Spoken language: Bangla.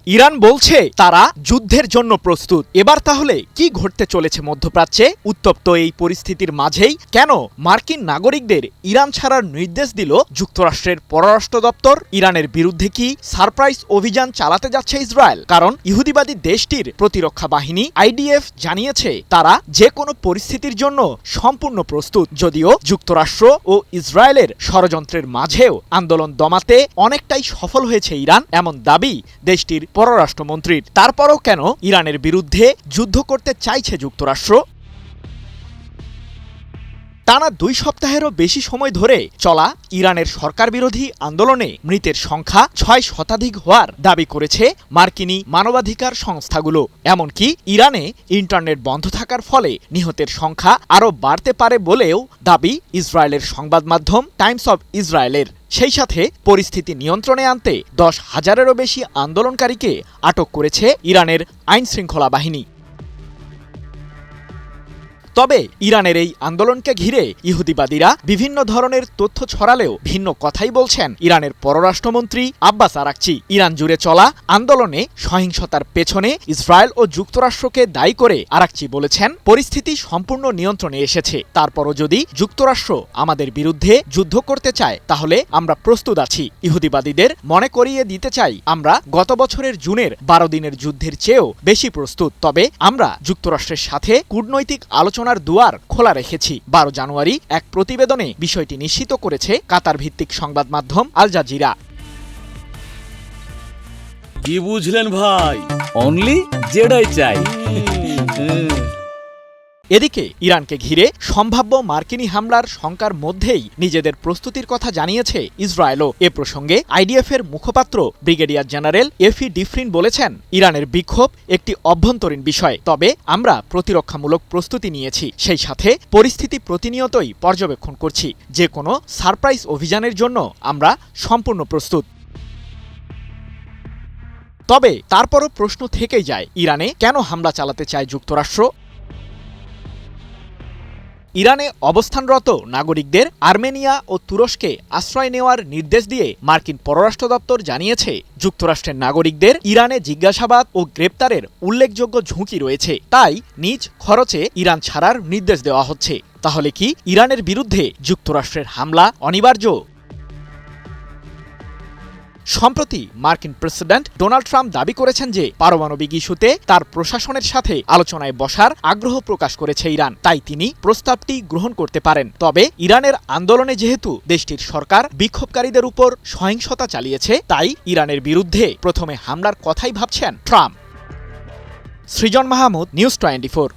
ইরান বলছে তারা যুদ্ধের জন্য প্রস্তুত। এবার তাহলে কি ঘটতে চলেছে মধ্যপ্রাচ্যে? উত্তপ্ত এই পরিস্থিতির মাঝেই কেন মার্কিন নাগরিকদের ইরান ছাড়ার নির্দেশ দিল যুক্তরাষ্ট্রের পররাষ্ট্র দপ্তর? ইরানের বিরুদ্ধে কি সারপ্রাইজ অভিযান চালাতে যাচ্ছে ইসরায়েল? কারণ ইহুদিবাদী দেশটির প্রতিরক্ষা বাহিনী আইডিএফ জানিয়েছে তারা যে কোনো পরিস্থিতির জন্য সম্পূর্ণ প্রস্তুত। যদিও যুক্তরাষ্ট্র ও ইসরায়েলের ষড়যন্ত্রের মাঝেও আন্দোলন দমাতে অনেকটাই সফল হয়েছে ইরান, এমন দাবি দেশটির পররাষ্ট্রমন্ত্রীর। তারপরও কেন ইরানের বিরুদ্ধে যুদ্ধ করতে চাইছে যুক্তরাষ্ট্র? টানা 2 সপ্তাহেরও বেশি সময় ধরে চলা ইরানের সরকার বিরোধী আন্দোলনে মৃতের সংখ্যা 6 শতাধিক হওয়ার দাবি করেছে মার্কিনী মানবাধিকার সংস্থাগুলো। এমনকি ইরানে ইন্টারনেট বন্ধ থাকার ফলে নিহতের সংখ্যা আরও বাড়তে পারে বলেও দাবি ইসরায়েলের সংবাদ মাধ্যম টাইমস অব ইসরায়েলের। সেই সাথে পরিস্থিতি নিয়ন্ত্রণে আনতে 10,000-এরও বেশি আন্দোলনকারীকে আটক করেছে ইরানের আইনশৃঙ্খলা বাহিনী। তবে ইরানের এই আন্দোলনকে ঘিরে ইহুদিবাদীরা বিভিন্ন ধরনের তথ্য ছড়ালেও ভিন্ন কথাই বলছেন ইরানের পররাষ্ট্রমন্ত্রী আব্বাস আরাকচি। ইরান জুড়ে চলা আন্দোলনে সহিংসতার পেছনে ইসরায়েল ও যুক্তরাষ্ট্রকে দায়ী করে আরাকচি বলেছেন, পরিস্থিতি সম্পূর্ণ নিয়ন্ত্রণে এসেছে। তারপরও যদি যুক্তরাষ্ট্র আমাদের বিরুদ্ধে যুদ্ধ করতে চায় তাহলে আমরা প্রস্তুত আছি। ইহুদিবাদীদের মনে করিয়ে দিতে চাই, আমরা গত বছরের জুনের 12 দিনের যুদ্ধের চেয়েও বেশি প্রস্তুত। তবে আমরা যুক্তরাষ্ট্রের সাথে কূটনৈতিক আলোচনার দুয়ার খোলা রেখেছি। 12 জানুয়ারি এক প্রতিবেদনে বিষয়টি নিশ্চিত করেছে কাতার ভিত্তিক সংবাদ মাধ্যম আল জাজিরা। কি বুঝলেন ভাই? অনলি যেটাই চাই। এদিকে ইরানকে ঘিরে সম্ভাব্য মার্কিনী হামলার শঙ্কার মধ্যেই নিজেদের প্রস্তুতির কথা জানিয়েছে ইসরায়েলও। এ প্রসঙ্গে আইডিএফের মুখপাত্র ব্রিগেডিয়ার জেনারেল এফি ডিফরিন বলেছেন, ইরানের বিক্ষোভ একটি অভ্যন্তরীণ বিষয়, তবে আমরা প্রতিরক্ষামূলক প্রস্তুতি নিয়েছি। সেই সাথে পরিস্থিতি প্রতিনিয়তই পর্যবেক্ষণ করছি। যে কোনো সারপ্রাইজ অভিযানের জন্য আমরা সম্পূর্ণ প্রস্তুত। তবে তারপরও প্রশ্ন থেকেই যায়, ইরানে কেন হামলা চালাতে চায় যুক্তরাষ্ট্র? ইরানে অবস্থানরত নাগরিকদের আর্মেনিয়া ও তুরস্কে আশ্রয় নেওয়ার নির্দেশ দিয়ে মার্কিন পররাষ্ট্র দপ্তর জানিয়েছে, যুক্তরাষ্ট্রের নাগরিকদের ইরানে জিজ্ঞাসাবাদ ও গ্রেপ্তারের উল্লেখযোগ্য ঝুঁকি রয়েছে। তাই নিজ খরচে ইরান ছাড়ার নির্দেশ দেওয়া হচ্ছে। তাহলে কি ইরানের বিরুদ্ধে যুক্তরাষ্ট্রের হামলা অনিবার্য? সম্প্রতি মার্কিন প্রেসিডেন্ট ডোনাল্ড ট্রাম্প দাবি করেছেন যে পারমাণবিক ইস্যুতে তার প্রশাসনের সাথে আলোচনায় বসার আগ্রহ প্রকাশ করেছে ইরান, তাই তিনি প্রস্তাবটি গ্রহণ করতে পারেন। তবে ইরানের আন্দোলনে যেহেতু দেশটির সরকার বিক্ষোভকারীদের উপর সহিংসতা চালিয়েছে, তাই ইরানের বিরুদ্ধে প্রথমে হামলার কথাই ভাবছেন ট্রাম্প। সৃজন মাহমুদ, নিউজ 24।